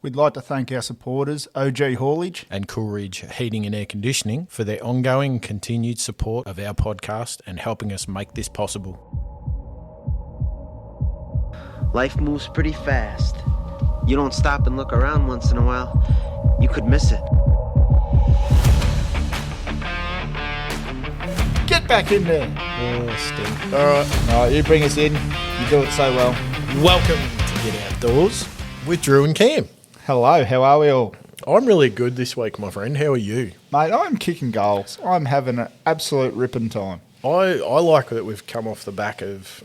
We'd like to thank our supporters, OG Haulage and Coolridge Heating and Air Conditioning for their ongoing and continued support of our podcast and helping us make this possible. Life moves pretty fast. You don't stop and look around once in a while, you could miss it. Get back in there. All right, you bring us in. You do it so well. Welcome to Get Outdoors with Drew and Cam. Hello, how are we all? I'm really good this week, my friend. How are you? Mate, I'm kicking goals. I'm having an absolute ripping time. I like that we've come off the back of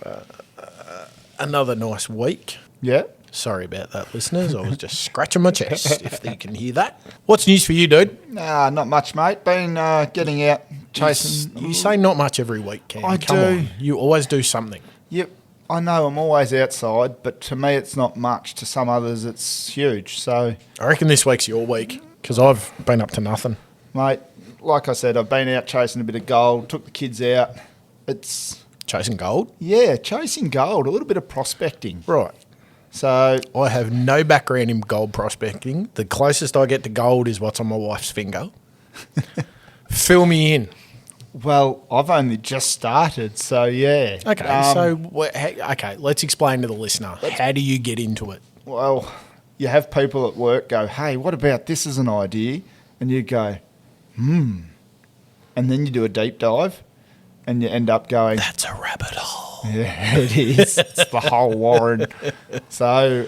another nice week. Yeah? Sorry about that, listeners. I was just scratching my chest, if you can hear that. What's news for you, dude? Nah, not much, mate. Been getting out, chasing... You say not much every week, Cam. I Come do. on. You always do something. Yep, I know I'm always outside, but to me it's not much. To some others it's huge. So, I reckon this week's your week, because I've been up to nothing. mate, like I said, I've been out chasing a bit of gold, took the kids out. It's... Chasing gold? Yeah, chasing gold, a little bit of prospecting. Right. So, I have no background in gold prospecting. The closest I get to gold is what's on my wife's finger. Fill me in. well, I've only just started, so yeah. Okay, okay, let's explain to the listener. How do you get into it? Well, you have people at work go, hey, what about this as an idea? And you go, And then you do a deep dive and you end up going, That's a rabbit hole. yeah, it is. It's the whole warren. So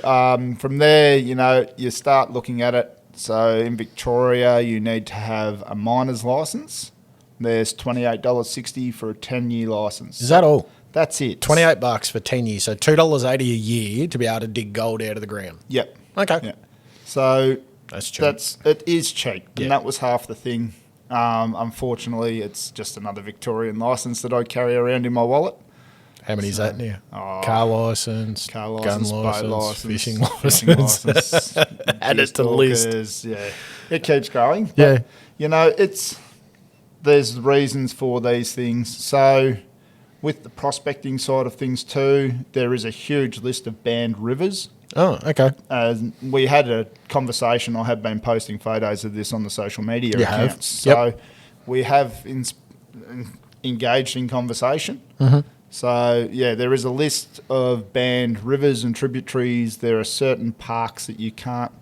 from there, you start looking at it. So in Victoria, you need to have a miner's license. There's $28.60 for a 10-year license. Is that all? That's it. $28 for 10 years, so $2.80 a year to be able to dig gold out of the ground. Yep. Okay. Yeah. So That's cheap. it is cheap, Yeah. and that was half the thing. Unfortunately, it's just another Victorian license that I carry around in my wallet. How many is that now? Car license, Car license, gun boat license, license, fishing license. Add it to the list. Yeah, it keeps growing. Yeah. But, there's reasons for these things. So with the prospecting side of things too, there is a huge list of banned rivers. Oh, okay. We had a conversation. I have been posting photos of this on the social media You have? accounts. Yep. So we have engaged in conversation. Mm-hmm. So, yeah, there is a list of banned rivers and tributaries. There are certain parks that you can't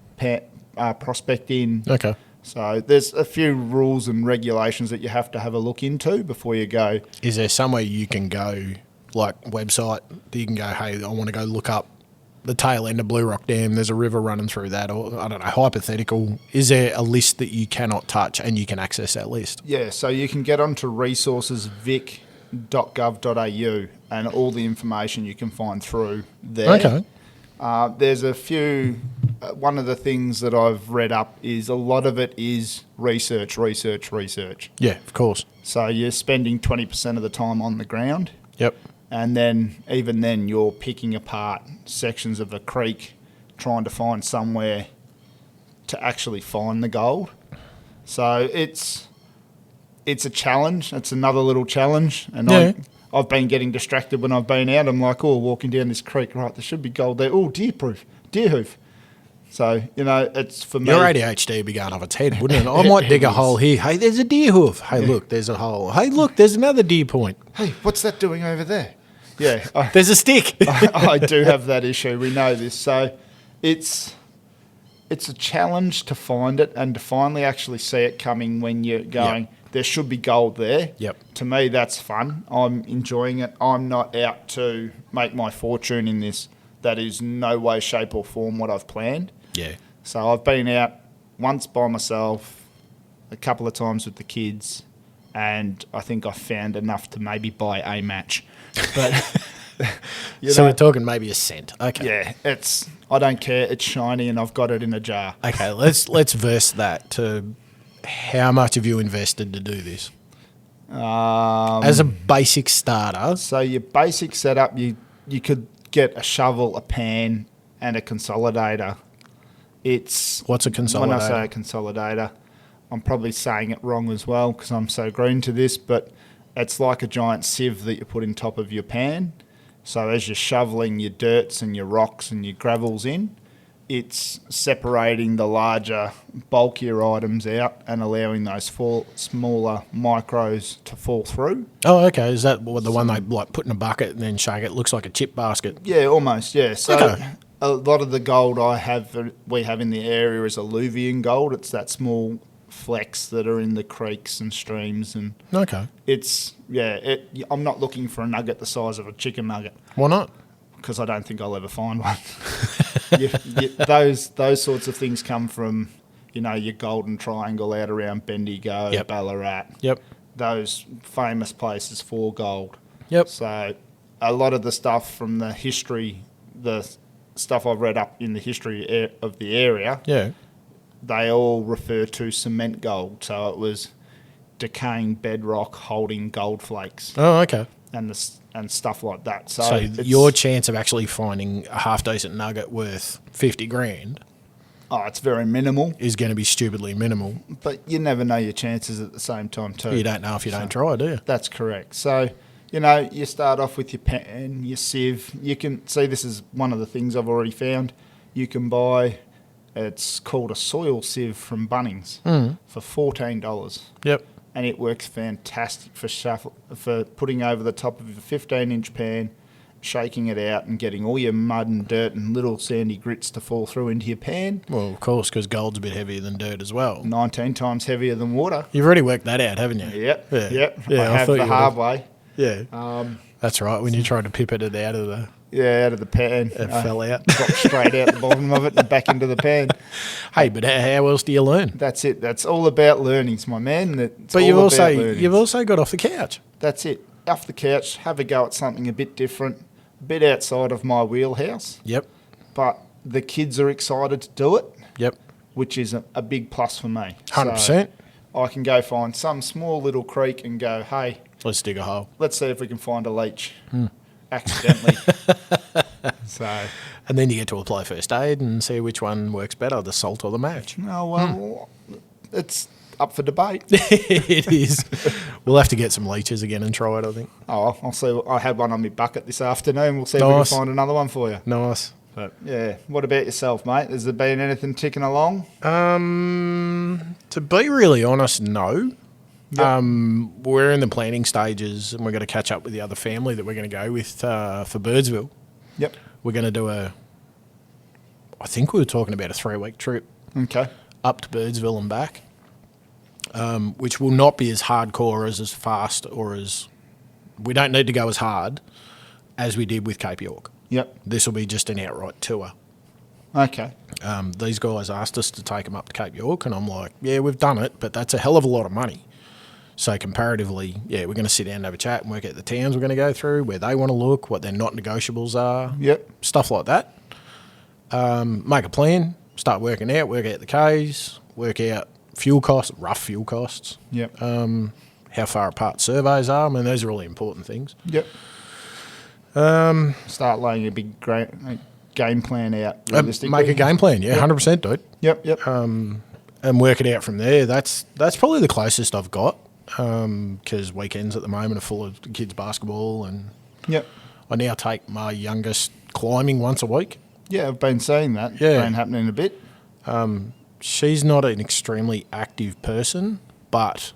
prospect in. Okay. So there's a few rules and regulations that you have to have a look into before you go. Is there somewhere you can go, like website, that you can go, hey, I want to go look up the tail end of Blue Rock Dam, there's a river running through that, or I don't know, hypothetical. Is there a list that you cannot touch and you can access that list? Yeah, so you can get onto resourcesvic.gov.au and all the information you can find through there. Okay. There's a few, one of the things that I've read up is a lot of it is research. Yeah, of course. So you're spending 20% of the time on the ground. Yep. And then, even then, you're picking apart sections of a creek, trying to find somewhere to actually find the gold. So it's a challenge. It's another little challenge. And Yeah. I've been getting distracted when I've been out. I'm like, walking down this creek, right, there should be gold there. Oh, deer hoof. So, it's for me. Your ADHD would be going off its head, wouldn't it? I might dig a hole here. Hey, there's a deer hoof. Hey, look, there's a hole. Hey, look, there's another deer point. Hey, what's that doing over there? Yeah. There's a stick. I do have that issue. We know this. So it's a challenge to find it and to finally actually see it coming when you're going, there should be gold there. Yep. To me, that's fun. I'm enjoying it. I'm not out to make my fortune in this. That is no way, shape or form what I've planned. Yeah. So I've been out once by myself, a couple of times with the kids, and I think I found enough to maybe buy a match. But So we're talking maybe a cent. Okay. Yeah, I don't care. It's shiny and I've got it in a jar. Okay, let's verse that to how much have you invested to do this? As a basic starter. So your basic setup, you could get a shovel, a pan, and a consolidator. What's a consolidator? When I say a consolidator, I'm probably saying it wrong as well because I'm so green to this, but it's like a giant sieve that you put in top of your pan. So as you're shoveling your dirts and your rocks and your gravels in, it's separating the larger, bulkier items out and allowing those smaller micros to fall through. Oh, okay. Is that the one they like put in a bucket and then shake it? Looks like a chip basket. Yeah, almost. Yeah. So Okay. a lot of the gold we have in the area is alluvian gold. It's that small flecks that are in the creeks and streams, and Okay. I'm not looking for a nugget the size of a chicken nugget Why not? because I don't think I'll ever find one. Those sorts of things come from, your golden triangle out around Bendigo, Yep. Ballarat. Yep. Those famous places for gold. Yep. So a lot of the stuff from the history, the stuff I've read up in the history of the area, Yeah. they all refer to cement gold. So it was decaying bedrock holding gold flakes Oh, okay. and stuff like that. So, So it's- your chance of actually finding a half decent nugget worth 50 grand it's very minimal, is going to be stupidly minimal. but you never know your chances at the same time too. You don't know if you don't try, do you? That's correct. So, you start off with your pan, your sieve. You can see this is one of the things I've already found. You can buy, it's called a soil sieve from Bunnings for $14. Yep. And it works fantastic for putting over the top of a 15-inch pan, shaking it out and getting all your mud and dirt and little sandy grits to fall through into your pan. Well, of course, because gold's a bit heavier than dirt as well. 19 times heavivier than water. You've already worked that out, haven't you? Yep. Yeah. Yep. Yeah, I I have thought the you hard would've. way. Yeah. That's right. When you tried to pipette it out of the... Out of the pan. It fell out. Dropped straight out the bottom of it and back into the pan. Hey, but how else do you learn? That's it. That's all about learnings, my man. But you've also got off the couch. That's it. Off the couch, have a go at something a bit different, a bit outside of my wheelhouse. Yep. But the kids are excited to do it, Yep. which is a big plus for me. 100%. So I can go find some small little creek and go, hey, Let's dig a hole. let's see if we can find a leech accidentally. So, And then you get to apply first aid and see which one works better, the salt or the match. it's up for debate. It is. We'll have to get some leeches again and try it, I think. Oh, I'll see. I had one on my bucket this afternoon. We'll see if we Nice. can find another one for you. Nice. But yeah, what about yourself, mate? Has there been anything ticking along? To be really honest, no. Yep. We're in the planning stages and we're going to catch up with the other family that we're going to go with for Birdsville. Yep. We're going to do I think we were talking about a 3-week trip Okay. up to Birdsville and back, which will not be as hardcore as fast we don't need to go as hard as we did with Cape York. Yep. This will be just an outright tour. Okay. These guys asked us to take them up to Cape York, and I'm like, yeah, we've done it, but that's a hell of a lot of money. So comparatively, yeah, we're going to sit down and have a chat and work out the towns we're going to go through, where they want to look, what their not negotiables are, Yep. stuff like that. Make a plan, start work out the Ks, work out fuel costs, rough fuel costs, Yep. how far apart surveys are. I mean, those are all the important things. Yep. Start laying a big game plan out realistically. Make a game plan, yeah, 100%, dude. Yep. Yep. And work it out from there. That's probably the closest I've got, because weekends at the moment are full of kids' basketball, and Yep. I now take my youngest climbing once a week. Yeah, I've been seeing that. Yeah. It's been happening a bit. She's not an extremely active person, but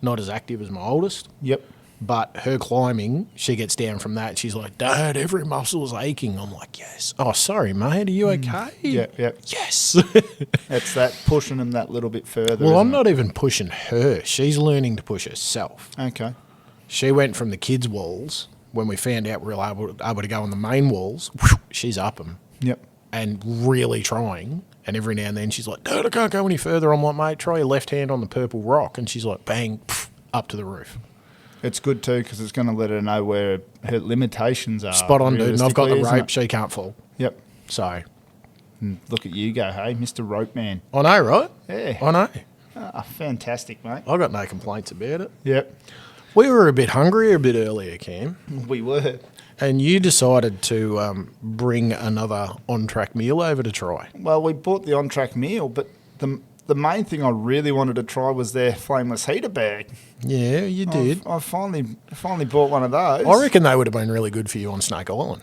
not as active as my oldest. Yep. But her climbing, she gets down from that. She's like, Dad, every muscle's aching. I'm like, yes. Oh, sorry, mate. Are you okay? Yep. Yep. Yes. It's that pushing them that little bit further. Well, I'm isn't not even pushing her. She's learning to push herself. it? Okay. She went from the kids' walls when we found out we were able to go on the main walls. Whew, she's up them Yep. and really trying. And every now and then she's like, Dad, I can't go any further. I'm like, mate, try your left hand on the purple rock. And she's like, bang, pff, up to the roof. It's good too because it's going to let her know where her limitations are. Spot on, dude. And I've got the realistically, isn't rope. it? She can't fall. Yep. So, And look at you go, hey, Mr. Rope Man. I know, right? Yeah. I know. Fantastic, mate. I got no complaints about it. Yep. We were a bit hungry a bit earlier, Cam. We were. And you decided to bring another Ontrack meal over to try. Well, we bought the Ontrack meal, but the main thing I really wanted to try was their flameless heater bag. Yeah, you did. I finally bought one of those. I reckon they would have been really good for you on Snake Island.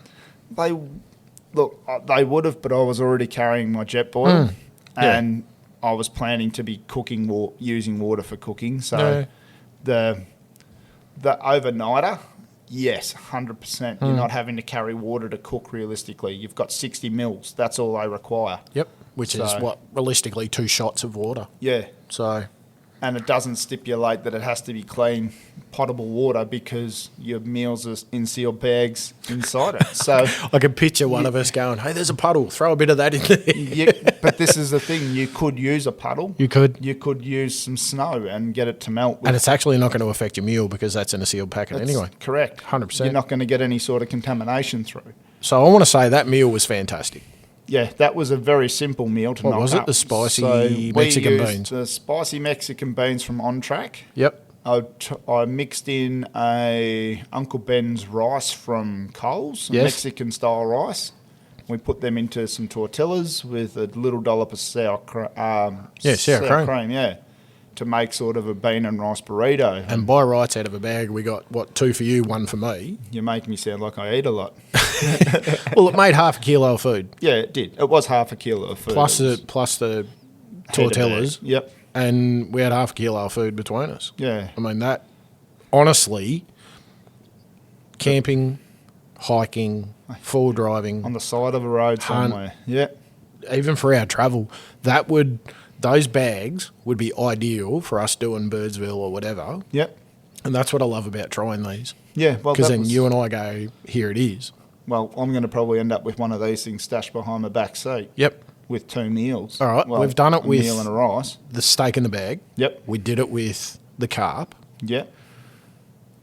Look, they would have, but I was already carrying my jet boil, and I was planning to be cooking using water for cooking. So the overnighter, yes, 100%. You're not having to carry water to cook realistically. You've got 60 mils. That's all they require. Yep. Which is what, realistically, 2 shots of water. Yeah. So, and it doesn't stipulate that it has to be clean, potable water because your meals are in sealed bags inside it. So I can picture one of us going, hey, there's a puddle. Throw a bit of that in there. but this is the thing. You could use a puddle. You could. You could use some snow and get it to melt. And it's actually not going to affect your meal because that's in a sealed packet anyway. Correct. 100%. You're not going to get any sort of contamination through. So I want to say that meal was fantastic. Yeah, that was a very simple meal to knock up. What was it? The spicy Mexican beans? The spicy Mexican beans from Ontrack. Yep. I mixed in a Uncle Ben's rice from Coles, Yes. Mexican style rice. We put them into some tortillas with a little dollop of sour cream. Sour cream. Yeah, to make sort of a bean and rice burrito. And by rights out of a bag, we got, 2 for you, 1 for me. You make me sound like I eat a lot. Well, it made half a kilo of food. Yeah, it did. It was half a kilo of food. Plus the tortillas. Yep. And we had half a kilo of food between us. Yeah. I mean, that, honestly, camping, hiking, full driving, On the side of a road somewhere. Yeah. even for our travel, those bags would be ideal for us doing Birdsville or whatever. Yep. And that's what I love about trying these. Yeah. Well, Because then you and I go, here it is. Well, I'm going to probably end up with one of these things stashed behind my back seat. Yep. With 2 meals. All right. Well, We've done it with a meal and a rice. the steak in the bag. Yep. We did it with the carp. Yep.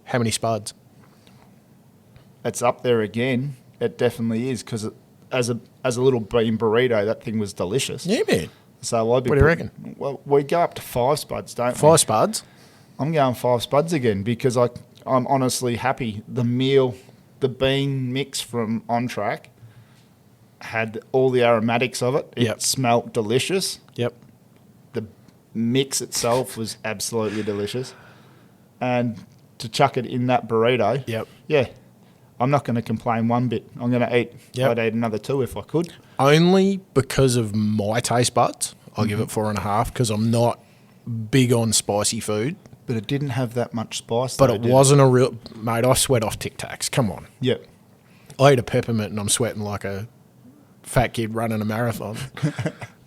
How many spuds? It's up there again. It definitely is because as a little bean burrito, that thing was delicious. Yeah, man. So I'd be. What do you reckon? Well, we go up to 5 spuds, don't we? 5 spuds? I'm going 5 spuds again because I'm honestly happy. The meal, the bean mix from Ontrack had all the aromatics of it. It Yep. smelt delicious. Yep. The mix itself was absolutely delicious. And to chuck it in that burrito, Yep. yeah, I'm not going to complain one bit. I'm going to eat. Yep. I'd eat another 2 if I could. Only because of my taste buds, I'll give it 4.5 because I'm not big on spicy food. But it didn't have that much spice. But though, it did wasn't a real... Mate, I sweat off Tic Tacs. Come on. Yep. I eat a peppermint and I'm sweating like a fat kid running a marathon.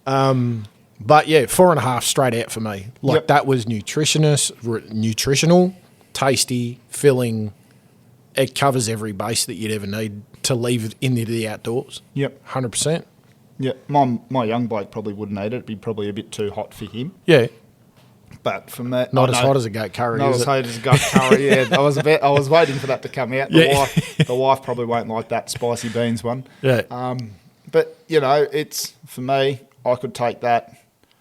But yeah, 4.5 straight out for me. Like Yep. that was nutritional, tasty, filling. It covers every base that you'd ever need to leave into the outdoors. Yep. 100%. Yeah. My young bloke probably wouldn't eat it. It'd be probably a bit too hot for him. Yeah. But from that, Not as hot as a goat curry, Not is as it? hot as a goat curry. Yeah, I was waiting for that to come out. The wife probably won't like that spicy beans one. Yeah. But you know, it's for me. I could take that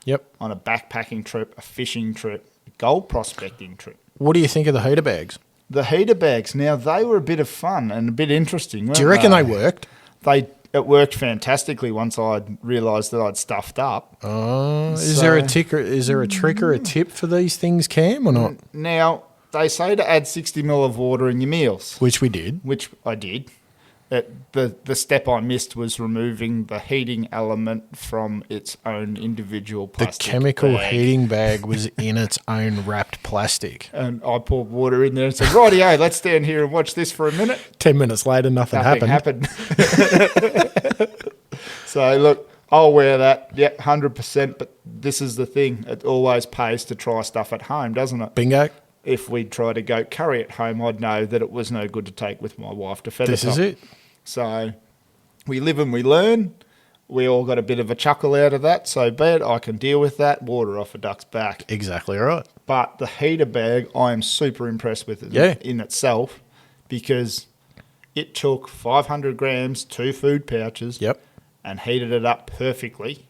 Yep. on a backpacking trip, a fishing trip, a gold prospecting trip. What do you think of the heater bags? The heater bags. Now they were a bit of fun and a bit interesting. Do you reckon they worked? It worked fantastically once I realised that I'd stuffed up. Is there a trick or a tip for these things, Cam, or not? Now they say to add 60 ml of water in your meals, Which we did. which I did. The step I missed was removing the heating element from its own individual The plastic chemical bag. heating bag was in its own wrapped plastic. And I poured water in there and said, rightio, let's stand here and watch this for a minute. 10 minutes later, nothing happened. So, look, I'll wear that, 100%, but this is the thing. It always pays to try stuff at home, doesn't it? Bingo. If we try to go curry at home, I'd know that it was no good to take with my wife to feather This is top. it. So we live and we learn. We all got a bit of a chuckle out of that. So be it. I can deal with that. Water off a duck's back. Exactly right. But the heater bag, I am super impressed with it in itself because it took 500 grams, 2 food pouches, Yep. and heated it up perfectly.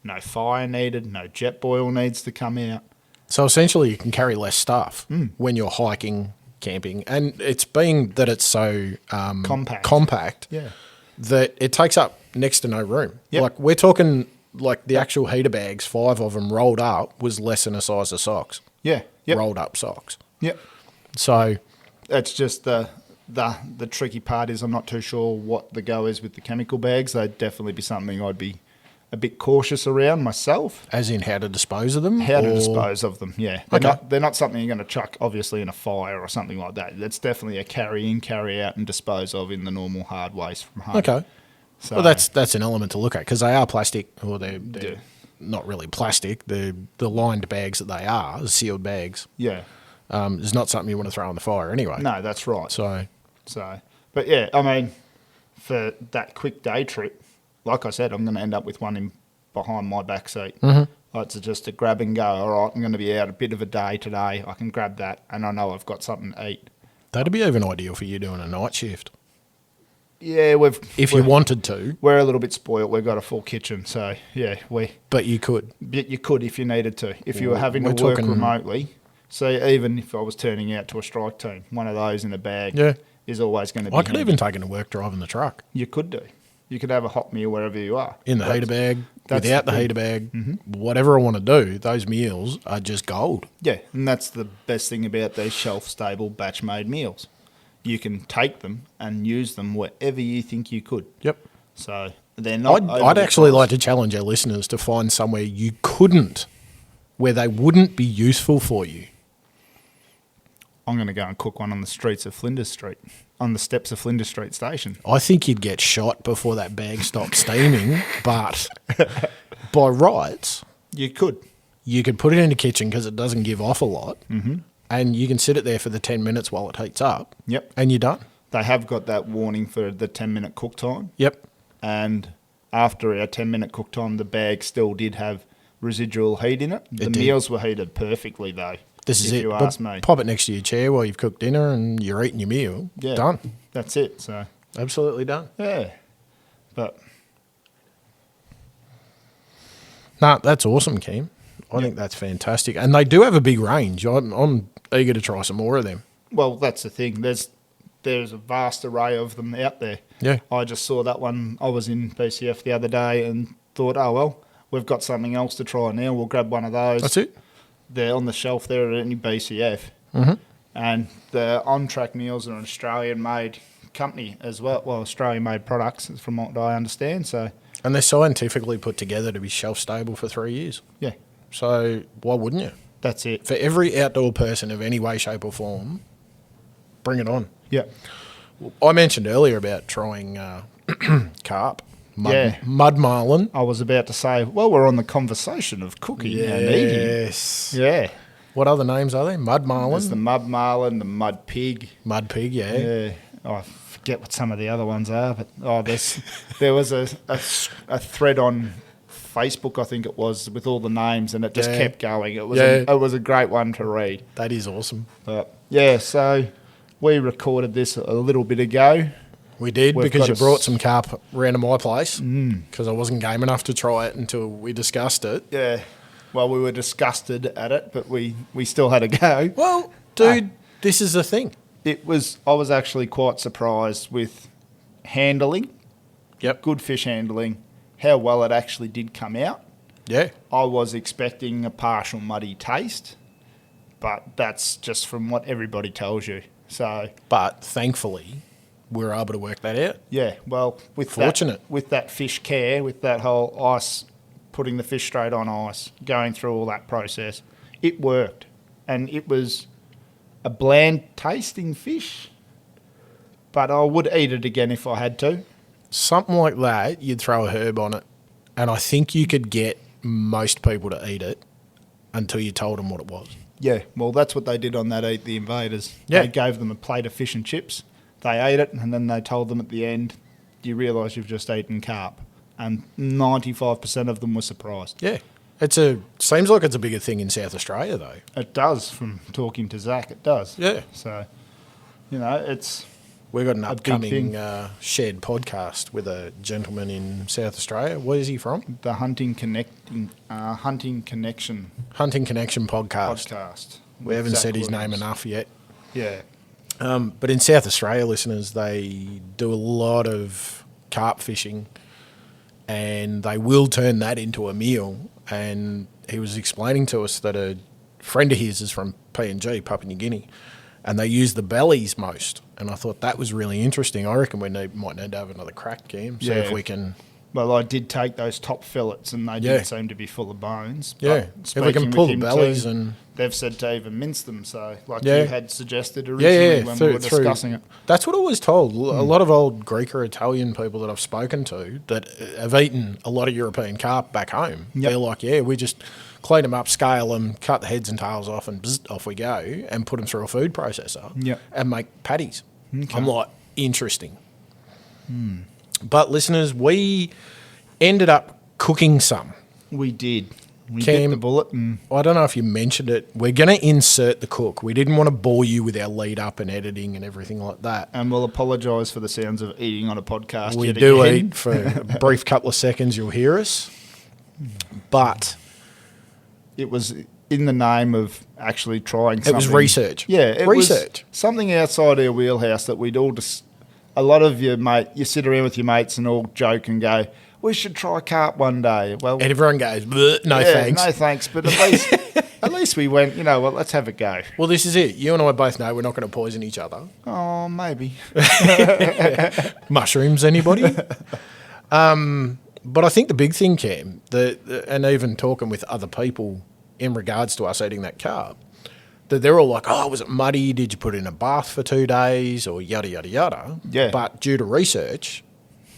No fire needed. No jet boil needs to come out. So essentially, you can carry less stuff when you're hiking, camping, and it's being that it's so compact Yeah. that it takes up next to no room. Yep. Like we're talking, like the actual heater bags, 5 of them rolled up was less than a size of socks. Yeah. Yep. Rolled up socks. Yep. So It's just the the tricky part is I'm not too sure what the go is with the chemical bags. They'd definitely be something I'd be a bit cautious around myself. As in how to dispose of them? How to dispose of them, yeah. They're Okay. not something you're going to chuck, obviously, in a fire or something like that. That's definitely a carry in, carry out, and dispose of in the normal hard waste from home. Okay. So, Well, that's an element to look at because they are plastic, or they're Yeah. not really plastic. They're the lined bags that they are, the sealed bags. yeah. It's not something you want to throw in the fire anyway. No, that's right. So, But yeah, I mean, for that quick day trip, like I said, I'm going to end up with one in behind my back seat. Mm-hmm. It's just a grab and go. All right, I'm going to be out a bit of a day today. I can grab that, and I know I've got something to eat. that'd be even ideal for you doing a night shift. Yeah, If you wanted to, we're a little bit spoilt. We've got a full kitchen, so yeah, but you could. you could if you needed to. If you were having We're to work talking- remotely, so even if I was turning out to a strike team, one of those in a bag Yeah. is always going to be. I could handy. even take it to work driving the truck You could do. You could have a hot meal wherever you are. in the heater bag, that's without the the thing. heater bag, whatever I want to do. Those meals are just gold. Yeah, and that's the best thing about these shelf-stable, batch-made meals. You can take them and use them wherever you think you could. Yep. So they're not. I'd actually like to challenge our listeners to find somewhere you couldn't, where they wouldn't be useful for you. I'm going to go and cook one on the streets of Flinders Street, on the steps of Flinders Street Station. I think you'd get shot before that bag stopped steaming, but by rights, You could. you could put it in the kitchen because it doesn't give off a lot, and you can sit it there for the 10 minutes while it heats up. Yep. And you're done. They have got that warning for the 10-minute cook time. Yep. And after our 10-minute cook time, the bag still did have residual heat in it. The did. meals were heated perfectly, though. This is if it. you But ask me. Pop it next to your chair while you've cooked dinner and you're eating your meal. Yeah. Done. That's it. So, Absolutely done. yeah. But, Nah, that's awesome, Keem. I think that's fantastic. And they do have a big range. I'm eager to try some more of them. well, that's the thing. There's a vast array of them out there. Yeah. I just saw that one. I was in BCF the other day and thought, oh, well, we've got something else to try now. We'll grab one of those. That's it. They're on the shelf there at any BCF. Mm-hmm. And the Ontrack meals are an Australian-made company as well. Well, Australian-made products, from what I understand. So, And they're scientifically put together to be shelf stable for 3 years. yeah, So why wouldn't you? that's it. For every outdoor person of any way, shape, or form, bring it on. Yeah. I mentioned earlier about trying carp, Yeah. mud marlin. I was about to say, well, we're on the conversation of cooking and eating. Yes. Yeah. What other names are there? Mud marlin, There's the mud marlin, the mud pig. mud pig. Yeah. Yeah. Oh, I forget what some of the other ones are, but there was a thread on Facebook, I think it was, with all the names, and it just Yeah. kept going. It was Yeah. it was a great one to read. That is awesome. But yeah, so we recorded this a little bit ago. We did We've because got you a brought some carp round to my place because I wasn't game enough to try it until we discussed it. Yeah. Well, we were disgusted at it, but we still had a go. Well, dude, this is the thing. I was actually quite surprised with handling, Yep. good fish handling, how well it actually did come out. Yeah. I was expecting a partial muddy taste, but that's just from what everybody tells you. So, But thankfully, we were able to work that out. yeah, well, Fortunate. with that fish care, with that whole ice, putting the fish straight on ice, going through all that process, it worked. And it was a bland tasting fish, but I would eat it again if I had to. Something like that, you'd throw a herb on it, and I think you could get most people to eat it until you told them what it was. Yeah, well, that's what they did on that Eat the Invaders. Yeah. They gave them a plate of fish and chips. They ate it, and then they told them at the end, you realise you've just eaten carp. And 95% of them were surprised. Yeah. Seems like it's a bigger thing in South Australia, though. It does, from talking to Zach, it does. Yeah. So, it's... We've got an A big upcoming thing. shared podcast with a gentleman in South Australia. Where is he from? The Hunting Connection Hunting Connection podcast. podcast. We with haven't Zach said his name Williams. enough yet. Yeah. But in South Australia, listeners, they do a lot of carp fishing, and they will turn that into a meal. And he was explaining to us that a friend of his is from PNG, Papua New Guinea, and they use the bellies most. And I thought that was really interesting. I reckon we might need to have another crack, Cam, see if we can. Well, I did take those top fillets, and they did seem to be full of bones. Yeah, But if we can speaking pull with the him bellies too, and they've said to even mince them. So, like Yeah. you had suggested originally when we were discussing it. That's what I was told. A lot of old Greek or Italian people that I've spoken to that have eaten a lot of European carp back home, Yep. they're like, we just clean them up, scale them, cut the heads and tails off, and bzz, off we go, and put them through a food processor Yep. and make patties. Okay. I'm like, interesting. But listeners, we ended up cooking some. We did. We Cam, bit the bullet, and I don't know if you mentioned it. We're going to insert the cook. We didn't want to bore you with our lead up and editing and everything like that. we'll apologise for the sounds of eating on a podcast. We yet do again. eat for a brief couple of seconds. You'll hear us, but It was in the name of actually trying something. it was research. Yeah, it research. was something outside our wheelhouse that we'd all just. A lot of you sit around with your mates and all joke and go, "We should try carp one day." Well, And everyone goes, "Bleh, no yeah, thanks. no thanks. But at least we went. You know what? Let's have a go. Well, this is it. You and I both know we're not going to poison each other. Oh, maybe. Mushrooms, anybody? But I think the big thing, Cam, and even talking with other people in regards to us eating that carp, that they're all like, "Oh, was it muddy? Did you put it in a bath for 2 days?" Or yada, yada, yada. Yeah. But due to research,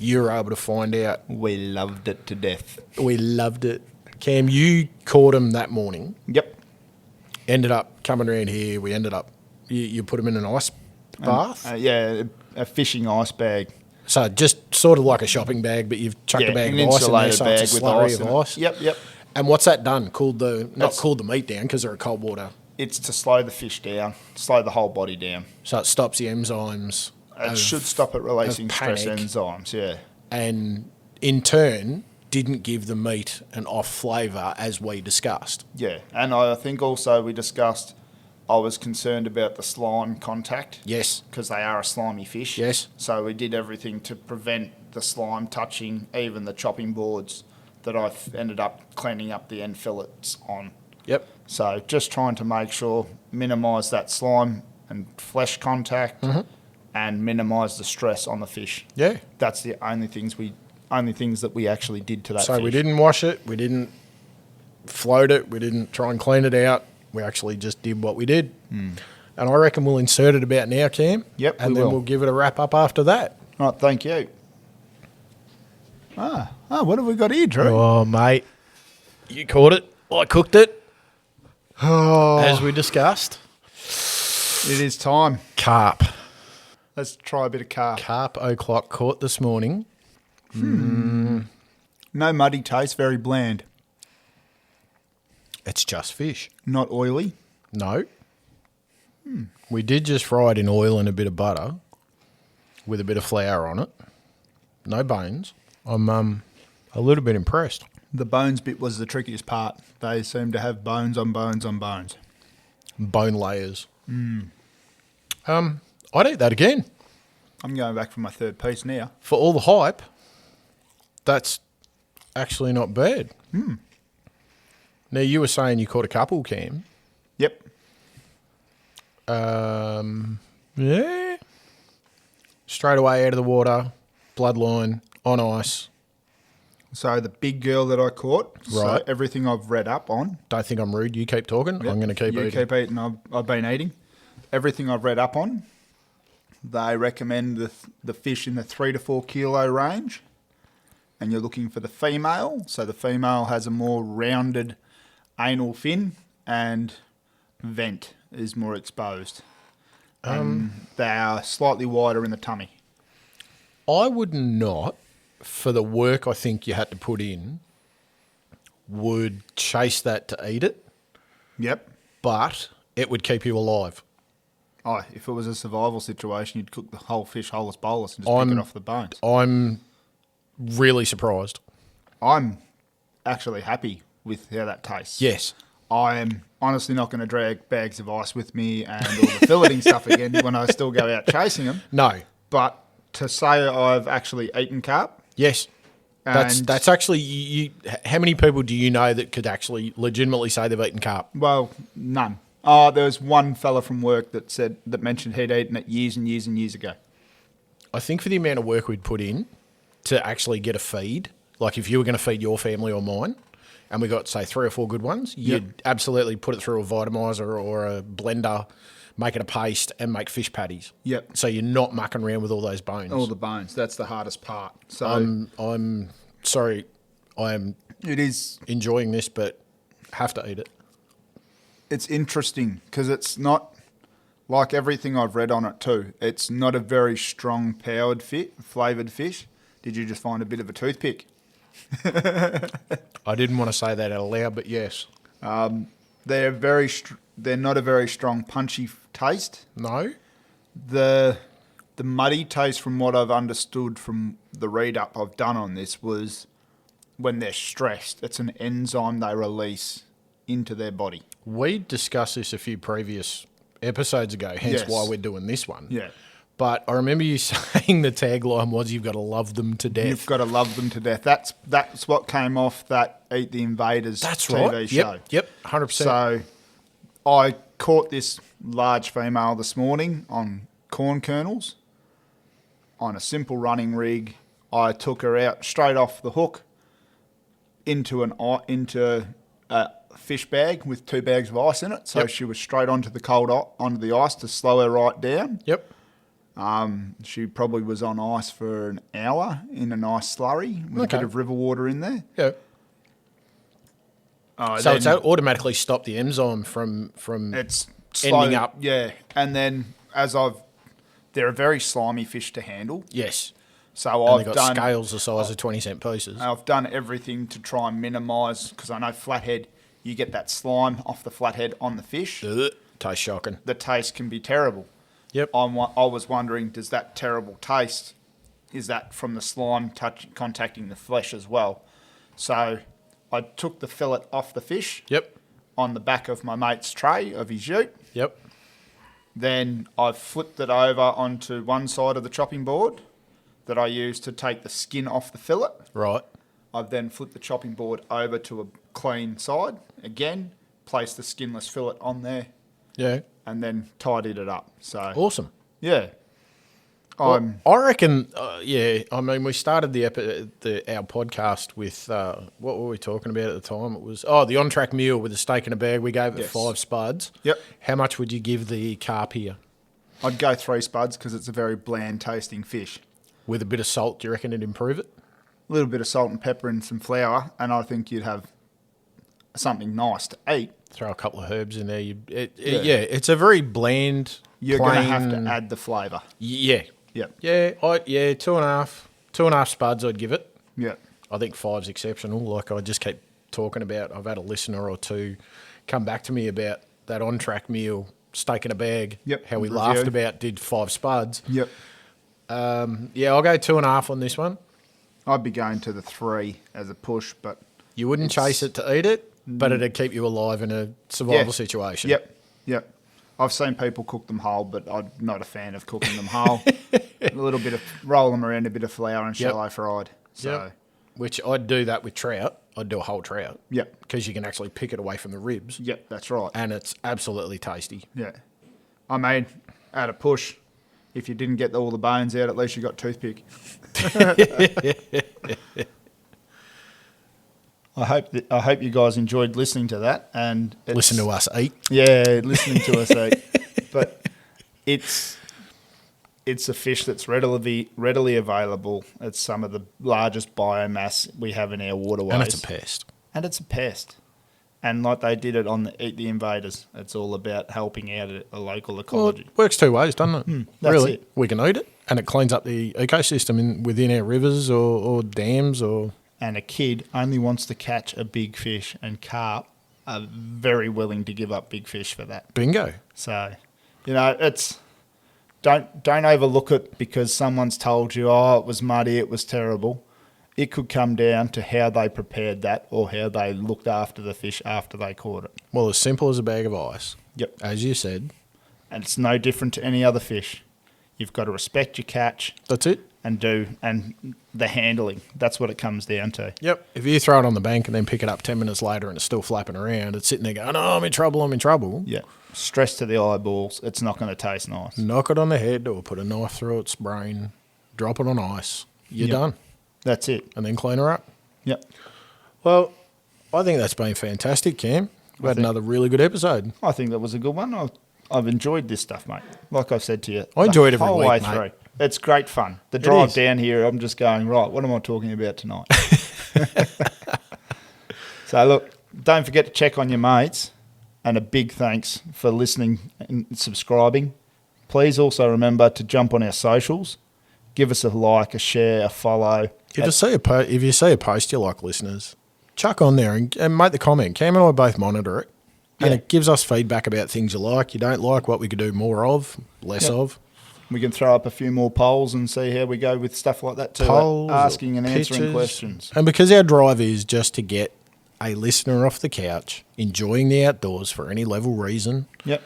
you were able to find out. We loved it to death. We loved it. Cam, you caught them that morning. Yep. Ended up coming around here. We ended up, you put them in an ice bath. Yeah, a fishing ice bag. So just sort of like a shopping bag, but you've chucked a bag an of ice in there, insulated so bag it's a with slurry ice of in it. ice. Yep. And what's that done? Cooled the That's- meat down because they're a cold water. It's to slow the fish down, slow the whole body down. So it stops the enzymes. It of- should stop it releasing of stress panic. enzymes, yeah. And in turn, didn't give the meat an off flavour as we discussed. Yeah, and I think also we discussed I was concerned about the slime contact. Yes. Because they are a slimy fish. Yes. So we did everything to prevent the slime touching even the chopping boards that I ended up cleaning up the end fillets on. Yep. So just trying to make sure, minimise that slime and flesh contact and minimise the stress on the fish. Yeah. That's the only things that we actually did to that So fish. we didn't wash it. We didn't float it. We didn't try and clean it out. We actually just did what we did. And I reckon we'll insert it about now, Cam. Yep, And we then will. we'll give it a wrap up after that. Right, thank you. What have we got here, Drew? Oh, mate. You caught it. I cooked it. Oh, As we discussed. it is time. Carp. Let's try a bit of carp. Carp o'clock caught this morning. No muddy taste, very bland. It's just fish. Not oily. No. We did just fry it in oil and a bit of butter with a bit of flour on it. No bones. I'm a little bit impressed. The bones bit was the trickiest part. They seem to have bones on bones on bones. Bone layers. I'd eat that again. I'm going back for my third piece now. For all the hype, that's actually not bad. Now, you were saying you caught a couple, Cam. Yep. Yeah. Straight away out of the water, bloodline, on ice. So the big girl that I caught, so Right. everything I've read up on. Don't think I'm rude. You keep talking. I'm going to keep you eating. keep eating. I've been eating. Everything I've read up on, they recommend the fish in the 3 to 4 kilo range. And you're looking for the female. So the female has a more rounded anal fin and vent is more exposed. They are slightly wider in the tummy. I would not, for the work I think you had to put in, would chase that to eat it, Yep. but it would keep you alive. Oh, if it was a survival situation, you'd cook the whole fish whole as bolus and just pick it off the bones. I'm really surprised. I'm actually happy with how that tastes. Yes. I am honestly not going to drag bags of ice with me and all the filleting stuff again when I still go out chasing them. No. But to say I've actually eaten carp, Yes. And- That's actually you. How many people do you know that could actually legitimately say they've eaten carp? well, none. Oh, there was one fella from work that mentioned he'd eaten it years and years and years ago. I think for the amount of work we'd put in to actually get a feed, like if you were going to feed your family or mine, and we got, say, 3 or 4 good ones, you'd absolutely put it through a Vitamizer or a blender, make it a paste, and make fish patties. Yep. So you're not mucking around with all those bones. All the bones. That's the hardest part. So I'm sorry, it is enjoying this, but have to eat it. It's interesting because it's not like everything I've read on it too. It's not a very strong flavoured fish. Did you just find a bit of a toothpick? I didn't want to say that out loud, but yes. They're not a very strong punchy taste. No? The muddy taste, from what I've understood from the read up I've done on this, was when they're stressed. It's an enzyme they release into their body. We discussed this a few previous episodes ago, hence why we're doing this one. Yeah. But I remember you saying the tagline was you've got to love them to death. You've got to love them to death. That's what came off that Eat the Invaders TV show. Yep, 100%. So I caught this large female this morning on corn kernels on a simple running rig. I took her out straight off the hook into a fish bag with 2 bags of ice in it. So she was straight onto the ice to slow her right down. Yep. She probably was on ice for an hour in a nice slurry with a bit of river water in there. Yeah. So it's automatically stopped the enzyme from it's ending up. Yeah, and then they're a very slimy fish to handle. Yes. So they've got scales the size of 20-cent pieces. I've done everything to try and minimise, because I know flathead, you get that slime off the flathead on the fish. Ugh, tastes shocking. The taste can be terrible. Yep. I was wondering, does that terrible taste, is that from the slime contacting the flesh as well? So I took the fillet off the fish. Yep. On the back of my mate's tray of his ute. Yep. Then I've flipped it over onto one side of the chopping board that I used to take the skin off the fillet. Right. I've then flipped the chopping board over to a clean side. Again, placed the skinless fillet on there. Yeah. And then tidied it up. So awesome. Yeah. Well, I reckon, I mean, we started our podcast with, what were we talking about at the time? It was, the Ontrack meal with a steak in a bag. We gave it 5 spuds. Yep. How much would you give the carp here? I'd go 3 spuds because it's a very bland tasting fish. With a bit of salt, do you reckon it'd improve it? A little bit of salt and pepper and some flour, and I think you'd have something nice to eat. Throw a couple of herbs in there. It's a very bland, You're going to have to add the flavour. Yeah. Yep. Yeah, 2.5 spuds I'd give it. Yeah. I think 5's exceptional. Like I just keep talking about, I've had a listener or two come back to me about that Ontrack meal, steak in a bag. Yep. How we laughed about did 5 spuds. Yep. I'll go 2.5 on this one. I'd be going to the 3 as a push, but you wouldn't chase it to eat it, but it'd keep you alive in a survival situation. Yep. I've seen people cook them whole, but I'm not a fan of cooking them whole. A little bit of roll them around, a bit of flour and shallow fried. So, which I'd do that with trout. I'd do a whole trout. Yep. Because you can actually pick it away from the ribs. Yep, that's right. And it's absolutely tasty. Yeah. I mean, at a push, if you didn't get all the bones out, at least you got toothpick. I hope you guys enjoyed listening to that and listen to us eat. Yeah, listening to us eat. But it's a fish that's readily available. It's some of the largest biomass we have in our waterways. And it's a pest. And like they did it on the Eat the Invaders, it's all about helping out a local ecology. Well, it works 2 ways, doesn't it? That's really, it. We can eat it, and it cleans up the ecosystem within our rivers or dams or. And a kid only wants to catch a big fish, and carp are very willing to give up big fish for that. Bingo. So, it's don't overlook it because someone's told you, it was muddy, it was terrible. It could come down to how they prepared that or how they looked after the fish after they caught it. Well, as simple as a bag of ice. Yep. As you said. And it's no different to any other fish. You've got to respect your catch That's it. and the handling. That's what it comes down to. Yep. If you throw it on the bank and then pick it up 10 minutes later and it's still flapping around, it's sitting there going, oh, I'm in trouble. Yeah. Stress to the eyeballs. It's not going to taste nice. Knock it on the head or put a knife through its brain, drop it on ice. You're done. That's it. And then clean her up. Yep. Well, I think that's been fantastic, Cam. We've had another really good episode. I think that was a good one. I've enjoyed this stuff, mate. Like I've said to you, I enjoy it every whole week, way mate. through. It's great fun. The drive is. down here, I'm just going, right, what am I talking about tonight? So, look, don't forget to check on your mates, and a big thanks for listening and subscribing. Please also remember to jump on our socials. Give us a like, a share, a follow. If you see a post you like, listeners, chuck on there and make the comment. Cam and I both monitor it. And it gives us feedback about things you like, you don't like, what we could do more of, less of. We can throw up a few more polls and see how we go with stuff like that too. Polls, asking and answering pictures. questions. And because our drive is just to get a listener off the couch, enjoying the outdoors for any level reason, Yep.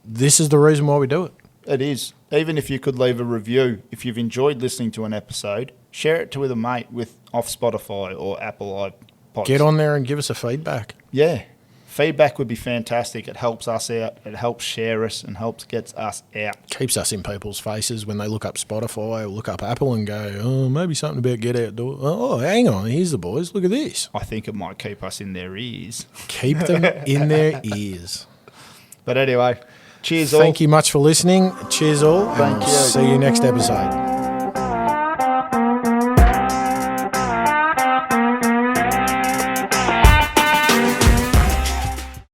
this is the reason why we do it. It is. Even if you could leave a review, if you've enjoyed listening to an episode, share it with a mate off Spotify or Apple iPods. Get on there and give us a feedback. Yeah. Feedback would be fantastic. It helps us out. It helps share us and helps gets us out. Keeps us in people's faces when they look up Spotify or look up Apple and go, oh, maybe something about get outdoors. Oh, hang on, here's the boys. Look at this. I think it might keep us in their ears. Keep them in their ears. But anyway, cheers all. Thank you much for listening. Cheers all. Thank and you. See you next episode.